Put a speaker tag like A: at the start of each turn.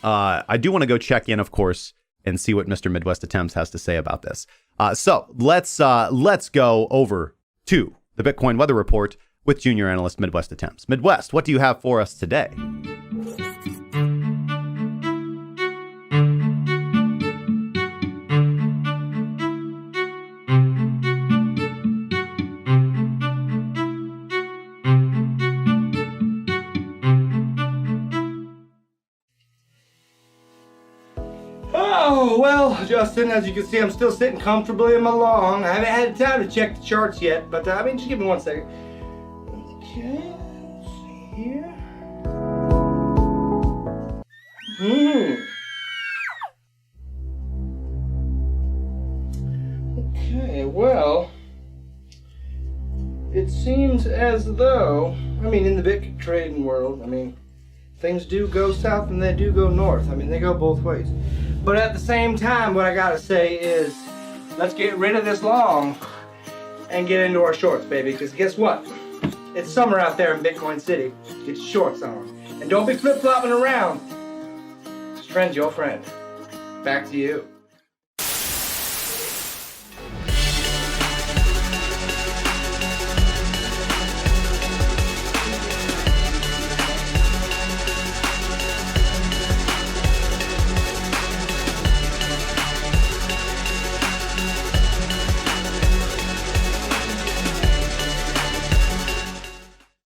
A: I do want to go check in, of course, and see what Mr. Midwest Attempts has to say about this. So let's go over to the Bitcoin Weather Report with junior analyst Midwest Attempts. Midwest, what do you have for us today?
B: Oh, well, Justin, as you can see, I'm still sitting comfortably in my long. I haven't had time to check the charts yet, but I mean, just give me 1 second. Okay, let's see here. Okay, well, it seems as though, I mean, in the Bitcoin trading world, I mean, things do go south and they do go north. I mean, they go both ways. But at the same time, what I gotta say is, let's get rid of this long and get into our shorts, baby. Because guess what? It's summer out there in Bitcoin City. Get your shorts on. And don't be flip-flopping around. This trend's your friend. Back to you.